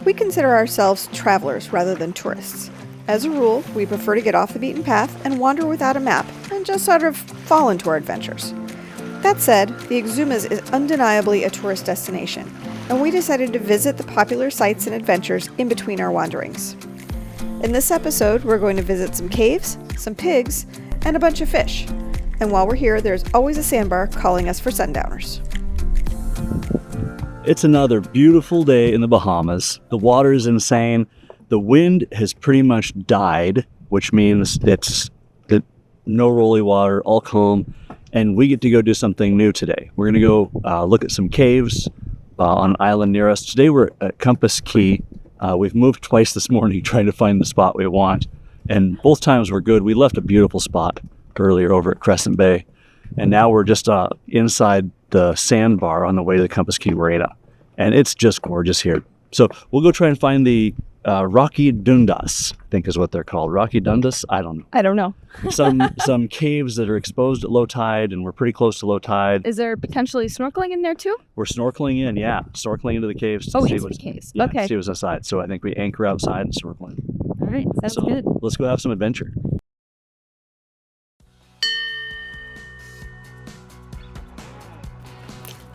We consider ourselves travelers rather than tourists. As a rule, we prefer to get off the beaten path and wander without a map and just sort of fall into our adventures. That said, the Exumas is undeniably a tourist destination, and we decided to visit the popular sites and adventures in between our wanderings. In this episode, we're going to visit some caves, some pigs, and a bunch of fish. And while we're here, there's always a sandbar calling us for sundowners. It's another beautiful day in the Bahamas. The water is insane. The wind has pretty much died, which means it's no rolly water, all calm, and we get to go do something new today. We're going to go look at some caves on an island near us. Today we're at Compass Key. We've moved twice this morning trying to find the spot we want, and both times were good. We left a beautiful spot earlier over at Crescent Bay, and now we're just inside the sandbar on the way to the Compass Key Marina, and it's just gorgeous here. So we'll go try and find the Rocky Dundas, I think is what they're called. Rocky Dundas? I don't know. Some caves that are exposed at low tide, and we're pretty close to low tide. Is there potentially snorkeling in there too? We're snorkeling in, yeah. Snorkeling into the caves to see what's caves. Yeah, okay. see what's outside. So I think we anchor outside and snorkeling. All right, sounds good. Let's go have some adventure.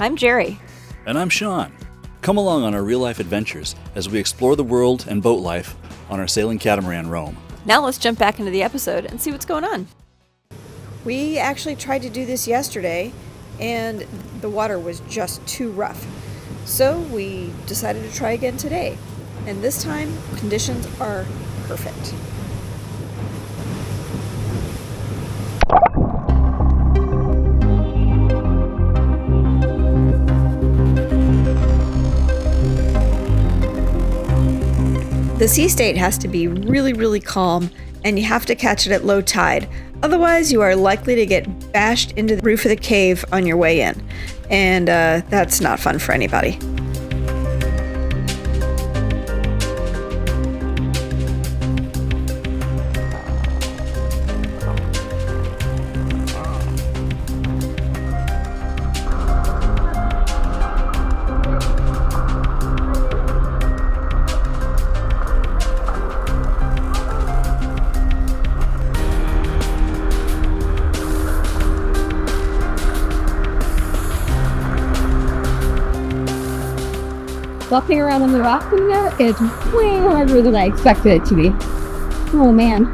I'm Jerry. And I'm Sean. Come along on our real-life adventures as we explore the world and boat life on our sailing catamaran Rome. Now let's jump back into the episode and see what's going on. We actually tried to do this yesterday, and the water was just too rough. So we decided to try again today. And this time, conditions are perfect. The sea state has to be really, really calm, and you have to catch it at low tide. Otherwise, you are likely to get bashed into the roof of the cave on your way in. And that's not fun for anybody. Walking around on the rock in there is way harder than I expected it to be. Oh man.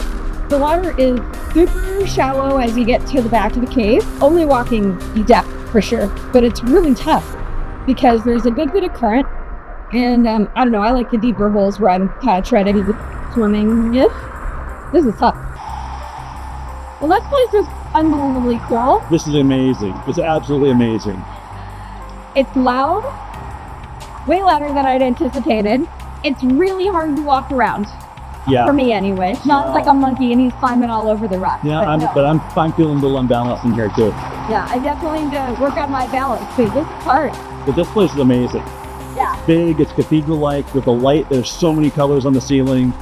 The water is super shallow as you get to the back of the cave. Only walking depth for sure, but it's really tough because there's a good bit of current, and I don't know, I like the deeper holes where I'm kind of treading swimming. This is tough. Well, that place is unbelievably cool. This is amazing. It's absolutely amazing. It's loud. Way louder than I'd anticipated. It's really hard to walk around. Yeah. For me anyway. Not like a monkey and he's climbing all over the rock. Yeah, I'm feeling a little unbalanced in here too. Yeah, I definitely need to work on my balance too. This is hard. But this place is amazing. Yeah. It's big, it's cathedral-like with the light. There's so many colors on the ceiling,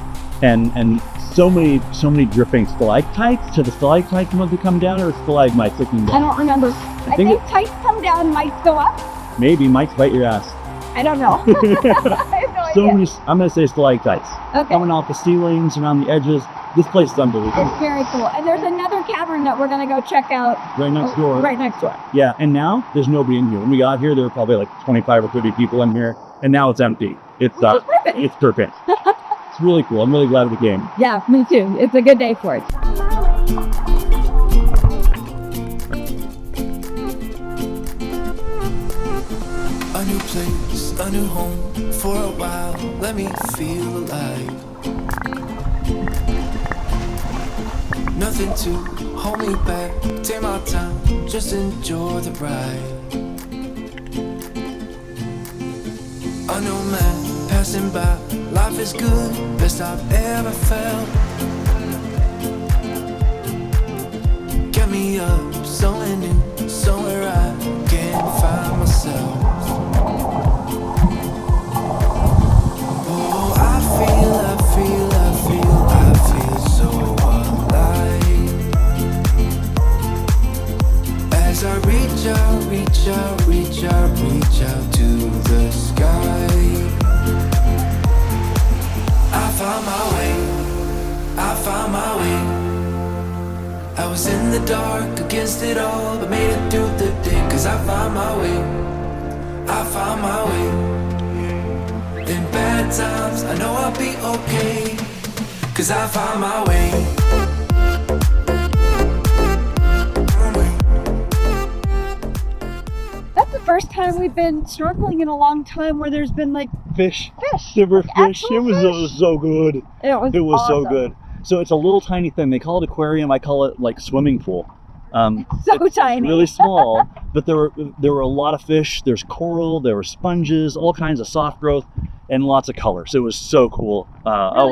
and so many dripping stalactites. To the stalactites want to come down, or stalagmites looking down? I don't remember. I think tights come down, mites go up. Maybe mites bite your ass. I don't know. I have no idea. I'm going to say stalactites. Okay. Coming off the ceilings, around the edges. This place is unbelievable. It's very cool. And there's another cavern that we're going to go check out. Right next door. Right next door. Yeah, and now there's nobody in here. When we got here, there were probably like 25 or 30 people in here, and now it's empty. It's perfect. It's really cool. I'm really glad we came. Yeah, me too. It's a good day for it. A new place, a new home, for a while, let me feel alive. Nothing to hold me back, take my time, just enjoy the ride. A new man passing by, life is good, best I've ever felt. Get me up, somewhere new, somewhere I can find myself. I feel so alive. As I reach out to the sky. the dark against it all, but made it through the day. Cause I found my way, I found my way. In bad times, I know I'll be okay. Cause I found my way. That's the first time we've been snorkeling in a long time where there's been like Fish. fish. There were Like fish. actual It was so good. It was so awesome. good. So it's a little tiny thing. They call it aquarium. I call it like swimming pool. So It's tiny. really small, but there were a lot of fish. There's coral, there were sponges, all kinds of soft growth, and lots of colors. It was so cool.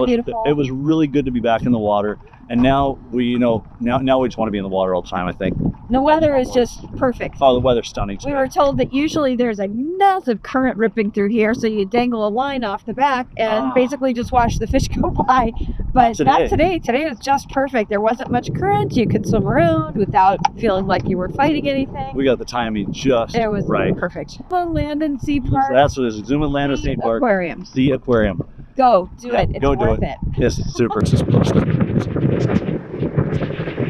Beautiful. It was really good to be back in the water. And now we just want to be in the water all the time, I think. The weather is just perfect. Oh, the weather's stunning We today. were told that usually there's a massive current ripping through here, so you dangle a line off the back and basically just watch the fish go by. But not today. Today was just perfect. There wasn't much current. You could swim around without feeling like you were fighting anything. We got the timing just It was right. perfect. The Land and Sea Park. That's what it is. Exumas Land and Sea Park. Aquarium. The aquarium. Go do it. It's Go do worth it. it. Yes, it's super.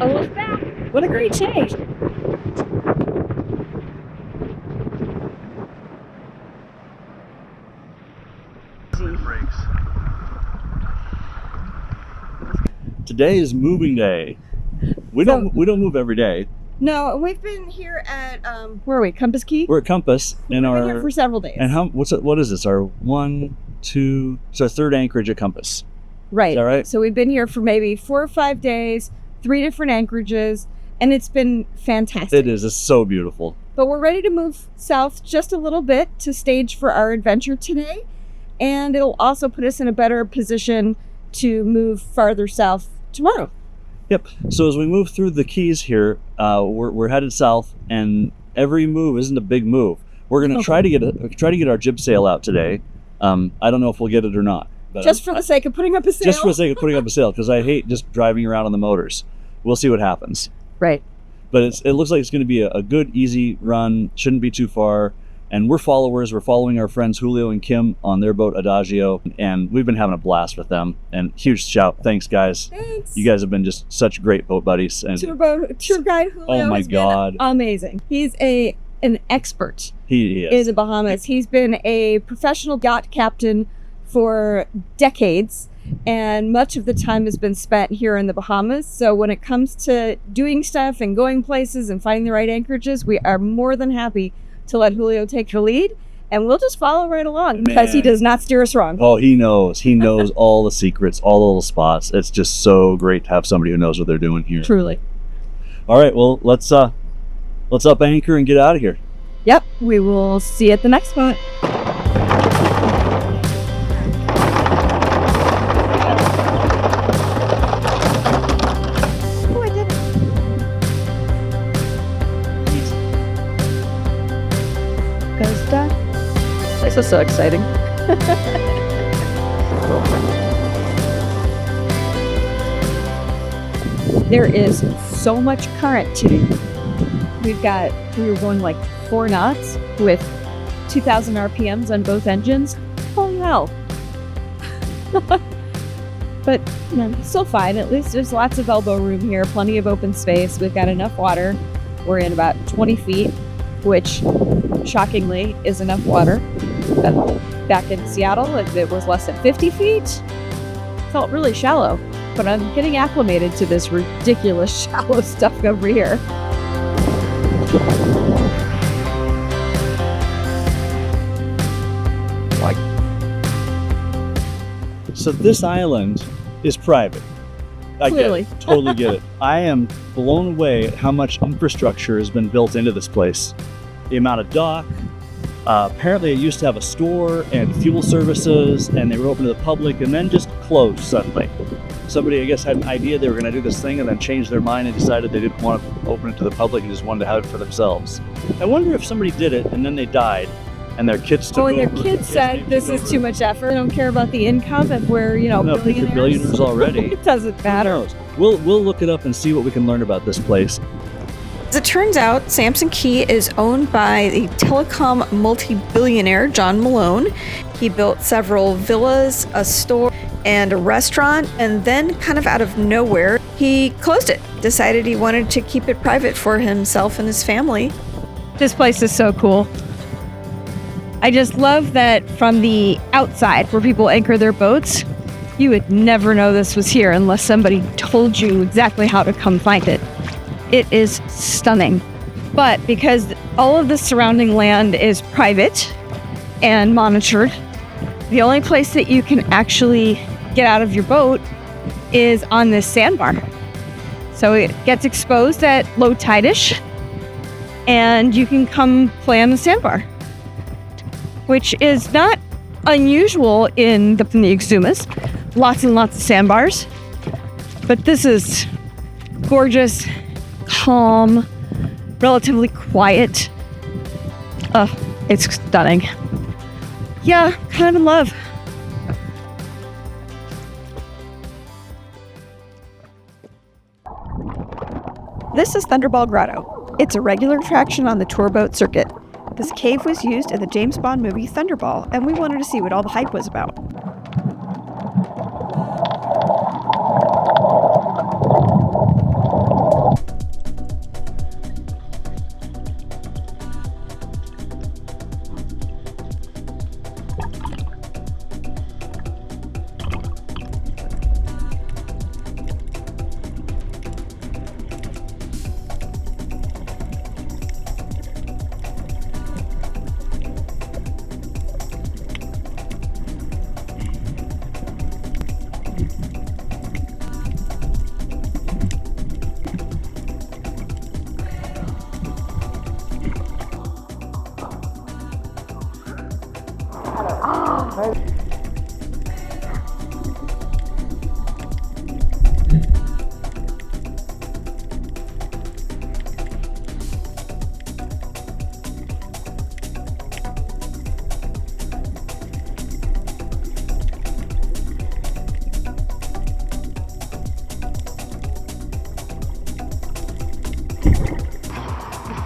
Oh, look back. What a great change. Today is moving day. We don't move every day. No, we've been here at Where are we? Compass Key? We're at Compass and We've been here for several days. and what is this? Our 1, 2, it's our third anchorage at Compass. Right. Is that right? So we've been here for maybe 4 or 5 days, 3 different anchorages, and it's been fantastic. It is. It's so beautiful. But we're ready to move south just a little bit to stage for our adventure today. And it'll also put us in a better position to move farther south tomorrow. Yep. So as we move through the keys here, we're headed south, and every move isn't a big move. We're going to try to get our jib sail out today. I don't know if we'll get it or not. But Just for the sake of putting up a sail. just for the sake of putting up a sail, because I hate just driving around on the motors. We'll see what happens. Right. But it looks like it's going to be a good, easy run. Shouldn't be too far. And we're followers. We're following our friends Julio and Kim on their boat Adagio, and we've been having a blast with them. And huge shout, thanks guys. Thanks. You guys have been just such great boat buddies. And Tour guide Julio Oh my has been God. amazing. He's an expert he in is. the Bahamas. He's been a professional yacht captain for decades, and much of the time has been spent here in the Bahamas. So when it comes to doing stuff and going places and finding the right anchorages, we are more than happy to let Julio take the lead, and we'll just follow right along because he Man. does not steer us wrong. Oh, he knows. He knows all the secrets, all the little spots. It's just so great to have somebody who knows what they're doing here. Truly. All right, well, let's up anchor and get out of here. Yep, we will see you at the next spot. Oh, I did it. Goes down. This is so exciting. There is so much current today. We were going like 4 knots with 2,000 RPMs on both engines. Oh hell. But still fine. At least there's lots of elbow room here, plenty of open space. We've got enough water. We're in about 20 feet, which shockingly is enough water. Back in Seattle, it was less than 50 feet. Felt really shallow, but I'm getting acclimated to this ridiculous shallow stuff over here. So this island is private. I Clearly. get it. Totally get it. I am blown away at how much infrastructure has been built into this place. The amount of dock. Apparently it used to have a store and fuel services, and they were open to the public and then just closed suddenly. Somebody, I guess, had an idea they were going to do this thing and then changed their mind and decided they didn't want to open it to the public and just wanted to have it for themselves. I wonder if somebody did it and then they died and their kids took And their over. kids said this is too much effort. They don't care about the income if we're, No, if they're billionaires already. It doesn't Who matter. knows? We'll look it up and see what we can learn about this place. As it turns out, Samson Cay is owned by the telecom multi-billionaire John Malone. He built several villas, a store, and a restaurant, and then kind of out of nowhere, he closed it. Decided he wanted to keep it private for himself and his family. This place is so cool. I just love that from the outside where people anchor their boats, you would never know this was here unless somebody told you exactly how to come find it. It is stunning. But because all of the surrounding land is private and monitored, the only place that you can actually get out of your boat is on this sandbar. So it gets exposed at low tide-ish, and you can come play on the sandbar, which is not unusual in the Exumas. Lots and lots of sandbars. But this is gorgeous, calm, relatively quiet. It's stunning. Yeah, kind of in love. This is Thunderball Grotto. It's a regular attraction on the tour boat circuit. This cave was used in the James Bond movie Thunderball, and we wanted to see what all the hype was about.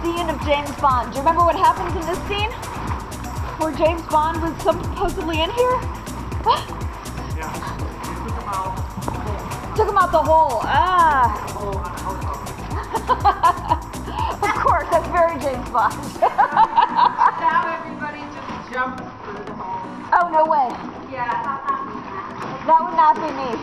Scene of James Bond. Do you remember what happens in this scene? Where James Bond was supposedly in here? Yeah. Took him out the hole. Ah. Of course, that's very James Bond. Now everybody just jumps through the hole. Oh, no way. Yeah, That would not be me.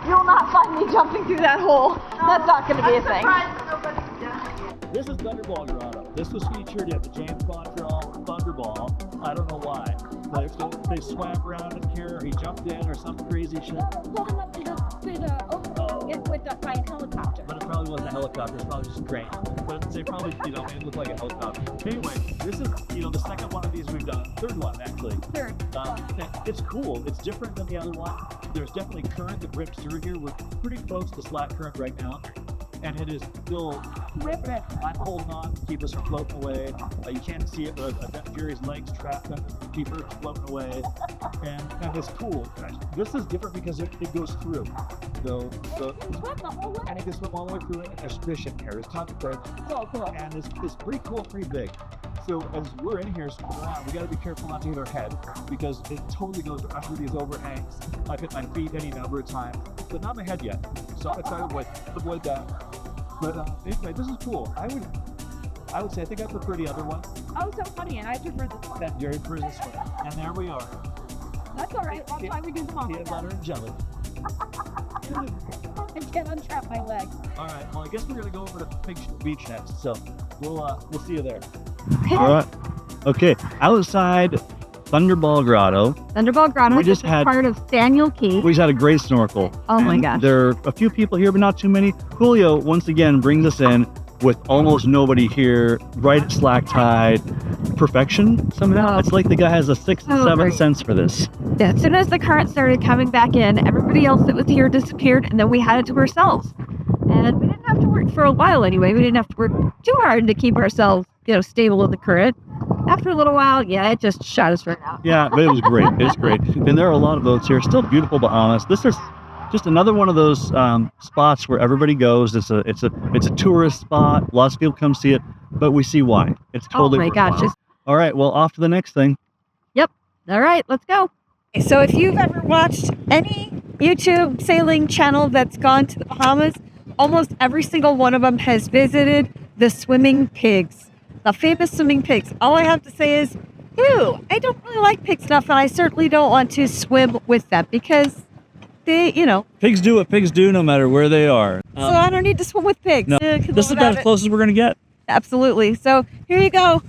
You'll not find me jumping through that hole. That's not going to be a thing. I'm surprised nobody's done it yet. This is Thunderball Grotto. This was featured at the James Bond film Thunderball. I don't know why. But if they swam around in here, or he jumped in, or some crazy shit. Pulled him up to the overlook with the flying helicopter. But it probably wasn't a helicopter, it's probably just a crane. But they probably, made it look like a helicopter. Anyway, this is, the second one of these we've done. Third one, actually. Third. It's cool. It's different than the other one. There's definitely current that rips through here. We're pretty close to slack current right now. And it is still ripping. I'm holding on to keep us from floating away. You can't see it, but Jerry's legs trapped under to keep her from floating away. And it's cool. This is different because it goes through. And it can swim all the way through it. And there's fish in here. There's tons of fish. So cool. And it's pretty cool, pretty big. So as we're in here swimming around, we got to be careful not to hit our head because it totally goes under these overhangs. I've hit my feet any number of times, but not my head yet. So I try to avoid that. But anyway, this is cool. I would say I think I prefer the other one. Oh, so funny, and I prefer this one. That Jerry prefers this one. And there we are. That's all right. That's why we do them all. Peanut butter and jelly. I can't untrap my leg. All right. Well, I guess we're gonna go over to Pig Beach next. So we'll see you there. All right. Okay. Outside Thunderball Grotto. Thunderball Grotto. We just had part of Daniel Key. We just had a great snorkel. Oh my gosh. There are a few people here, but not too many. Julio once again brings us in with almost nobody here, right at slack tide. Perfection somehow. Oh. It's like the guy has a sixth and seventh great. sense for this. Yeah, as soon as the current started coming back in, everybody else that was here disappeared, and then we had it to ourselves. And we didn't have to work for a while anyway. We didn't have to work too hard to keep ourselves, stable in the current. After a little while, it just shot us right out. Yeah, but it was great. It was great. And there are a lot of boats here. Still beautiful Bahamas. This is just another one of those spots where everybody goes. It's a tourist spot. Lots of people come see it, but we see why. It's totally Oh my gosh. worthwhile. All right, well, off to the next thing. Yep. All right, let's go. So if you've ever watched any YouTube sailing channel that's gone to the Bahamas, almost every single one of them has visited the swimming pigs, the famous swimming pigs. All I have to say is, ew, I don't really like pigs enough, and I certainly don't want to swim with them because they, Pigs do what pigs do no matter where they are. so I don't need to swim with pigs. No, this is about as close as we're going to get. Absolutely. So here you go,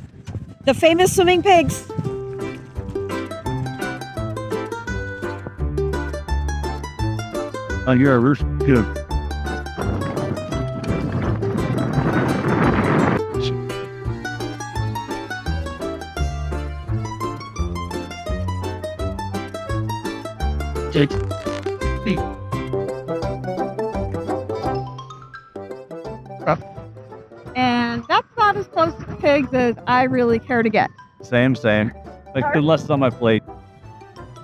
the famous swimming pigs. You're a rooster, too. And that's about as close to pigs as I really care to get. Same. Like the less on my plate.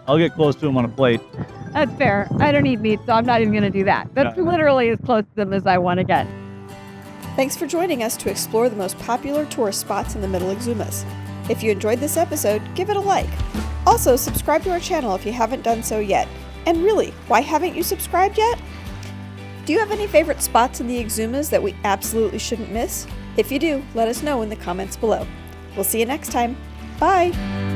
I'll get close to them on a plate. That's fair. I don't eat meat, so I'm not even going to do that. That's literally as close to them as I want to get. Thanks for joining us to explore the most popular tourist spots in the Middle Exumas. If you enjoyed this episode, give it a like. Also, subscribe to our channel if you haven't done so yet. And really, why haven't you subscribed yet? Do you have any favorite spots in the Exumas that we absolutely shouldn't miss? If you do, let us know in the comments below. We'll see you next time. Bye!